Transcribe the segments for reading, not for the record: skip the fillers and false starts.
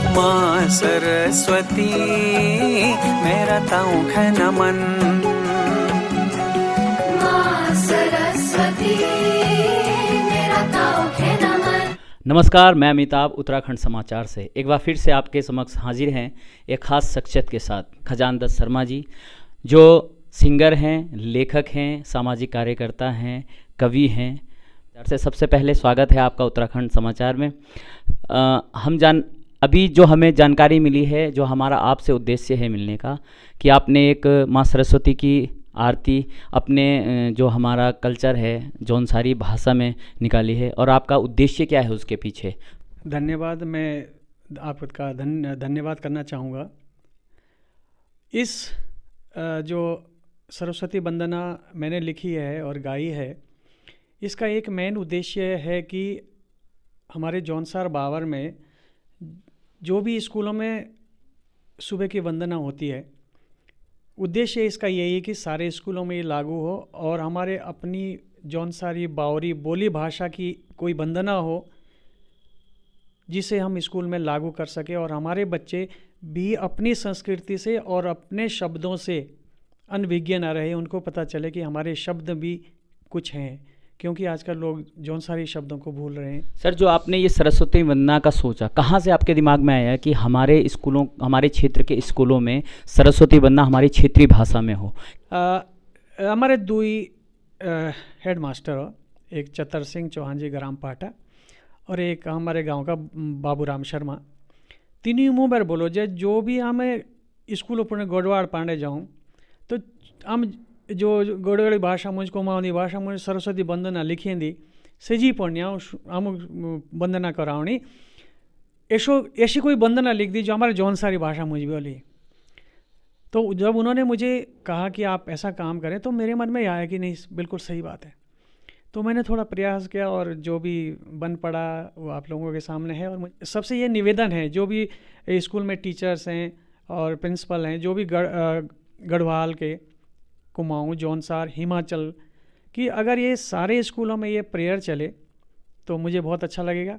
माँ सरस्वती मेरा ताऊं है नमन। माँ सरस्वती मेरा ताऊं है नमन। नमस्कार, मैं अमिताभ उत्तराखंड समाचार से एक बार फिर से आपके समक्ष हाजिर हैं एक ख़ास शख्सियत के साथ, खजान दत्त शर्मा जी, जो सिंगर हैं, लेखक हैं, सामाजिक कार्यकर्ता हैं, कवि हैं। सबसे पहले स्वागत है आपका उत्तराखंड समाचार में। अभी जो हमें जानकारी मिली है, जो हमारा आपसे उद्देश्य है मिलने का, कि आपने एक माँ सरस्वती की आरती अपने जो हमारा कल्चर है जौनसारी भाषा में निकाली है, और आपका उद्देश्य क्या है उसके पीछे? धन्यवाद। मैं आपका धन्यवाद करना चाहूँगा। इस जो सरस्वती वंदना मैंने लिखी है और गाई है, इसका एक मेन उद्देश्य है कि हमारे जौनसार बावर में जो भी स्कूलों में सुबह की वंदना होती है, उद्देश्य इसका यही है कि सारे स्कूलों में ये लागू हो और हमारे अपनी जौनसारी बावरी बोली भाषा की कोई वंदना हो जिसे हम स्कूल में लागू कर सके, और हमारे बच्चे भी अपनी संस्कृति से और अपने शब्दों से अनभिज्ञ ना रहे। उनको पता चले कि हमारे शब्द भी कुछ हैं, क्योंकि आजकल लोग जौनसारी शब्दों को भूल रहे हैं। सर, जो आपने ये सरस्वती वंदना का सोचा, कहाँ से आपके दिमाग में आया कि हमारे स्कूलों, हमारे क्षेत्र के स्कूलों में सरस्वती वंदना हमारी क्षेत्रीय भाषा में हो? हमारे दुई हेड मास्टर हो, एक चतर सिंह चौहान जी ग्राम पाटा और एक हमारे गांव का बाबूराम शर्मा। तीनों मुँह पर बोलो जो भी हमें स्कूलों पर गोडवाड़ पांडे जाऊँ तो हम जो गोडवाड़ी भाषा मुझको मावनी भाषा मुझे सरस्वती वंदना लिखी सजी पढ़नी हम वंदना करावनी, ऐसी कोई वंदना लिख दी जो हमारे जौनसारी भाषा मुझ बोली। तो जब उन्होंने मुझे कहा कि आप ऐसा काम करें, तो मेरे मन में आया कि नहीं, बिल्कुल सही बात है। तो मैंने थोड़ा प्रयास किया और जो भी बन पड़ा वो आप लोगों के सामने है। और सबसे ये निवेदन है, जो भी स्कूल में टीचर्स हैं और प्रिंसिपल हैं, जो भी गढ़वाल के, कुमाऊँ, जौनसार, हिमाचल कि अगर ये सारे स्कूलों में ये प्रेयर चले तो मुझे बहुत अच्छा लगेगा।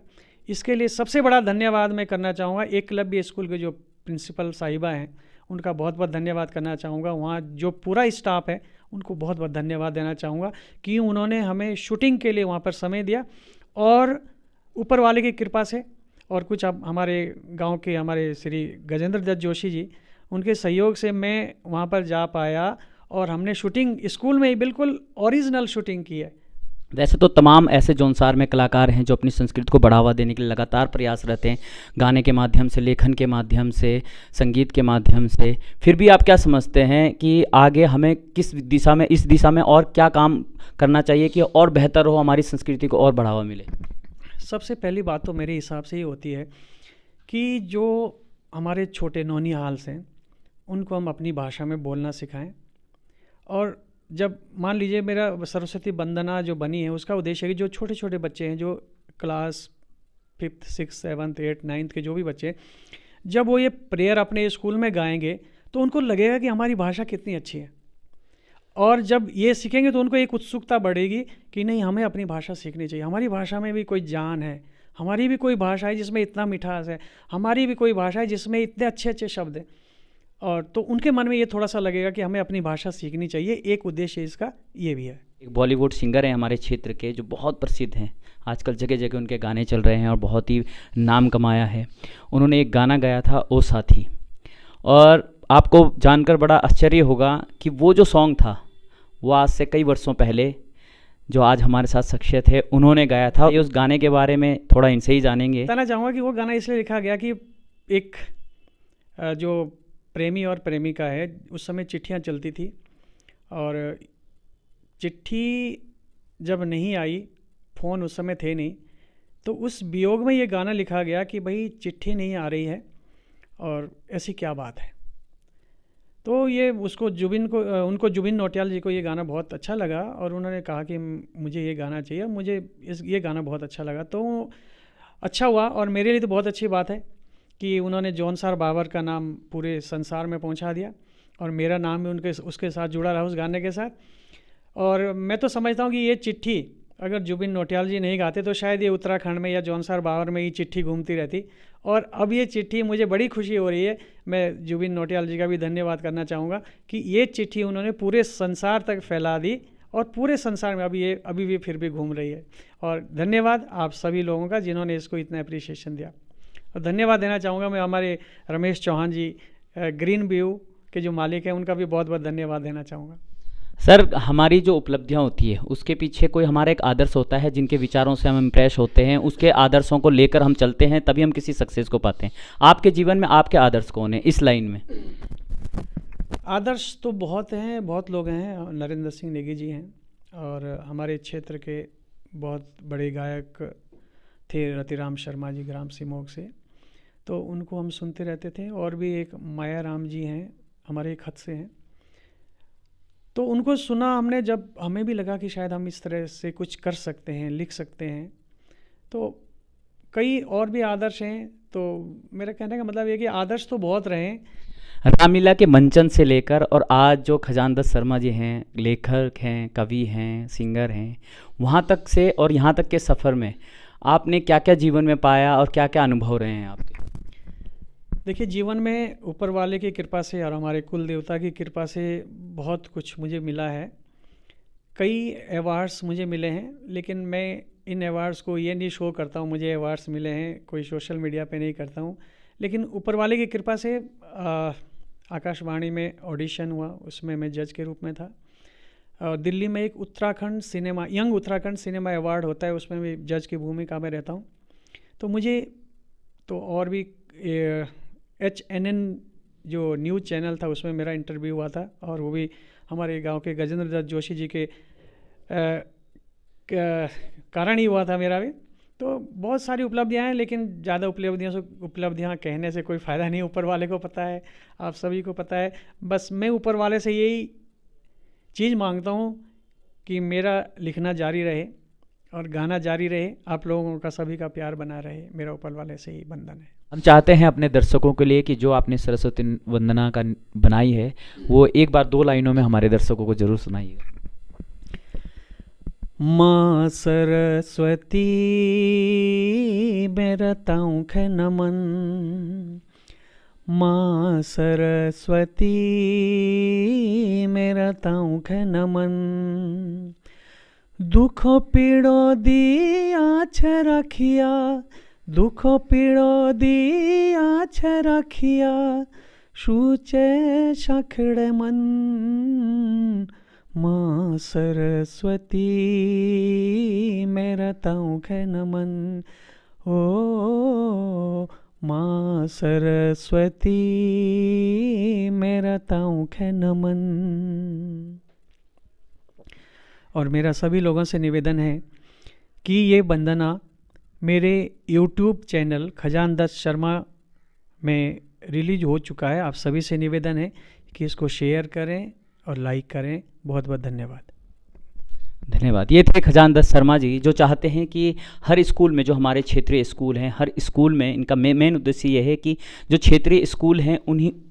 इसके लिए सबसे बड़ा धन्यवाद मैं करना चाहूँगा एकलव्य स्कूल के जो प्रिंसिपल साहिबा हैं, उनका बहुत बहुत धन्यवाद करना चाहूँगा। वहाँ जो पूरा स्टाफ है उनको बहुत बहुत धन्यवाद देना चाहूँगा कि उन्होंने हमें शूटिंग के लिए वहाँ पर समय दिया, और ऊपर वाले की कृपा से और कुछ अब हमारे गाँव के हमारे श्री गजेंद्र दत्त जोशी जी, उनके सहयोग से मैं वहाँ पर जा पाया और हमने शूटिंग स्कूल में ही बिल्कुल ओरिजिनल शूटिंग की है। वैसे तो तमाम ऐसे जौनसार में कलाकार हैं जो अपनी संस्कृति को बढ़ावा देने के लिए लगातार प्रयासरत हैं, गाने के माध्यम से, लेखन के माध्यम से, संगीत के माध्यम से। फिर भी आप क्या समझते हैं कि आगे हमें किस दिशा में, इस दिशा में और क्या काम करना चाहिए कि और बेहतर हो, हमारी संस्कृति को और बढ़ावा मिले? सबसे पहली बात तो मेरे हिसाब से ये होती है कि जो हमारे छोटे नौनिहाल्स हैं उनको हम अपनी भाषा में बोलना सिखाएं। और जब मान लीजिए मेरा सरस्वती वंदना जो बनी है, उसका उद्देश्य है कि जो छोटे छोटे बच्चे हैं, जो class 5th 6th 7th 8th 9th के जो भी बच्चे, जब वो ये प्रेयर अपने स्कूल में गाएंगे तो उनको लगेगा कि हमारी भाषा कितनी अच्छी है, और जब ये सीखेंगे तो उनको एक उत्सुकता बढ़ेगी कि नहीं, हमें अपनी भाषा सीखनी चाहिए। हमारी भाषा में भी कोई जान है, हमारी भी कोई भाषा है जिसमें इतना मिठास है, हमारी भी कोई भाषा है जिसमें इतने अच्छे अच्छे शब्द हैं। और तो उनके मन में ये थोड़ा सा लगेगा कि हमें अपनी भाषा सीखनी चाहिए। एक उद्देश्य इसका ये भी है। एक बॉलीवुड सिंगर हैं हमारे क्षेत्र के जो बहुत प्रसिद्ध हैं, आजकल जगह जगह उनके गाने चल रहे हैं और बहुत ही नाम कमाया है। उन्होंने एक गाना गाया था, ओ साथी, और आपको जानकर बड़ा आश्चर्य होगा कि वो जो सॉन्ग था वो आज से कई वर्षों पहले जो आज हमारे साथ शख्सियत है उन्होंने गाया था। उस गाने के बारे में थोड़ा इनसे ही जानेंगे। बताना चाहूँगा कि वो गाना इसलिए लिखा गया कि एक जो प्रेमी और प्रेमिका है, उस समय चिट्ठियाँ चलती थी, और चिट्ठी जब नहीं आई, फ़ोन उस समय थे नहीं, तो उस वियोग में ये गाना लिखा गया कि भाई चिट्ठी नहीं आ रही है और ऐसी क्या बात है। तो ये उनको जुबिन नौटियाल जी को ये गाना बहुत अच्छा लगा और उन्होंने कहा कि मुझे ये गाना चाहिए, मुझे ये गाना बहुत अच्छा लगा। तो अच्छा हुआ, और मेरे लिए तो बहुत अच्छी बात है कि उन्होंने जौनसार बावर का नाम पूरे संसार में पहुंचा दिया, और मेरा नाम भी उसके साथ जुड़ा रहा उस गाने के साथ। और मैं तो समझता हूँ कि ये चिट्ठी अगर जुबिन नौटियाल जी नहीं गाते तो शायद ये उत्तराखंड में या जौनसार बावर में ये चिट्ठी घूमती रहती और अब ये चिट्ठी मुझे बड़ी खुशी हो रही है। मैं जुबिन नौटियाल जी का भी धन्यवाद करना चाहूँगा कि ये चिट्ठी उन्होंने पूरे संसार तक फैला दी और पूरे संसार में अभी भी फिर भी घूम रही है। और धन्यवाद आप सभी लोगों का जिन्होंने इसको इतना अप्रिसिएशन दिया। और धन्यवाद देना चाहूँगा मैं हमारे रमेश चौहान जी ग्रीन व्यू के जो मालिक हैं, उनका भी बहुत बहुत धन्यवाद देना चाहूँगा। सर, हमारी जो उपलब्धियाँ होती है उसके पीछे कोई हमारा एक आदर्श होता है जिनके विचारों से हम इम्प्रेस होते हैं, उसके आदर्शों को लेकर हम चलते हैं, तभी हम किसी सक्सेस को पाते हैं। आपके जीवन में आपके आदर्श कौन है इस लाइन में? आदर्श तो बहुत हैं, बहुत लोग हैं। नरेंद्र सिंह नेगी जी हैं और हमारे क्षेत्र के बहुत बड़े गायक थे रतिराम शर्मा जी ग्राम सिमोग से, तो उनको हम सुनते रहते थे। और भी एक माया राम जी हैं, हमारे एक हद से हैं, तो उनको सुना हमने। जब हमें भी लगा कि शायद हम इस तरह से कुछ कर सकते हैं, लिख सकते हैं। तो कई और भी आदर्श हैं। तो मेरा कहने का मतलब ये कि आदर्श तो बहुत रहे हैं। रामलीला के मंचन से लेकर और आज जो खजान दत्त शर्मा जी हैं, लेखक हैं, कवि हैं, सिंगर हैं, वहाँ तक से और यहाँ तक के सफ़र में आपने क्या क्या जीवन में पाया और क्या क्या अनुभव रहे हैं आपके? देखिए, जीवन में ऊपर वाले की कृपा से और हमारे कुल देवता की कृपा से बहुत कुछ मुझे मिला है। कई अवार्ड्स मुझे मिले हैं, लेकिन मैं इन अवार्ड्स को ये नहीं शो करता हूँ मुझे अवार्ड्स मिले हैं, कोई सोशल मीडिया पे नहीं करता हूँ। लेकिन ऊपर वाले की कृपा से आकाशवाणी में ऑडिशन हुआ, उसमें मैं जज के रूप में था। और दिल्ली में एक Uttarakhand cinema, young Uttarakhand cinema award होता है, उसमें भी जज की भूमिका में रहता हूँ। तो मुझे तो और भी HNN जो न्यूज़ चैनल था उसमें मेरा इंटरव्यू हुआ था, और वो भी हमारे गांव के गजेंद्र दत्त जोशी जी के कारण ही हुआ था मेरा भी। तो बहुत सारी उपलब्धियां हैं, लेकिन ज़्यादा उपलब्धियां कहने से कोई फ़ायदा नहीं। ऊपर वाले को पता है, आप सभी को पता है। बस मैं ऊपर वाले से यही चीज़ मांगता हूँ कि मेरा लिखना जारी रहे और गाना जारी रहे, आप लोगों का सभी का प्यार बना रहे। मेरा ऊपर वाले से ही बंधन है। हम चाहते हैं अपने दर्शकों के लिए कि जो आपने सरस्वती वंदना का बनाई है वो एक बार 2 लाइनों में हमारे दर्शकों को जरूर सुनाइएगा। माँ सरस्वती मेरा ताऊख नमन, माँ सरस्वती मेरा ताऊख नमन, दुखो पीड़ो दिया छ रखिया, दुखो पीड़ो दिया छ रखिया, सूचे शाखड़े मन, माँ सरस्वती मेरा ताऊख नमन। ओ माँ सरस्वती मेरा ताऊख नमन। और मेरा सभी लोगों से निवेदन है कि ये वंदना मेरे YouTube चैनल खजान दत्त शर्मा में रिलीज हो चुका है। आप सभी से निवेदन है कि इसको शेयर करें और लाइक करें। बहुत बहुत धन्यवाद। धन्यवाद। ये थे खजान दत्त शर्मा जी, जो चाहते हैं कि हर स्कूल में, जो हमारे क्षेत्रीय स्कूल हैं, हर स्कूल में इनका मेन उद्देश्य ये है कि जो क्षेत्रीय स्कूल हैं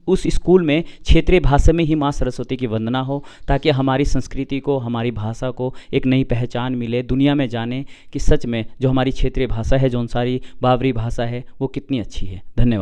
उस स्कूल में क्षेत्रीय भाषा में ही माँ सरस्वती की वंदना हो, ताकि हमारी संस्कृति को, हमारी भाषा को एक नई पहचान मिले, दुनिया में जाने कि सच में जो हमारी क्षेत्रीय भाषा है, जो सारी बावरी भाषा है, वो कितनी अच्छी है। धन्यवाद।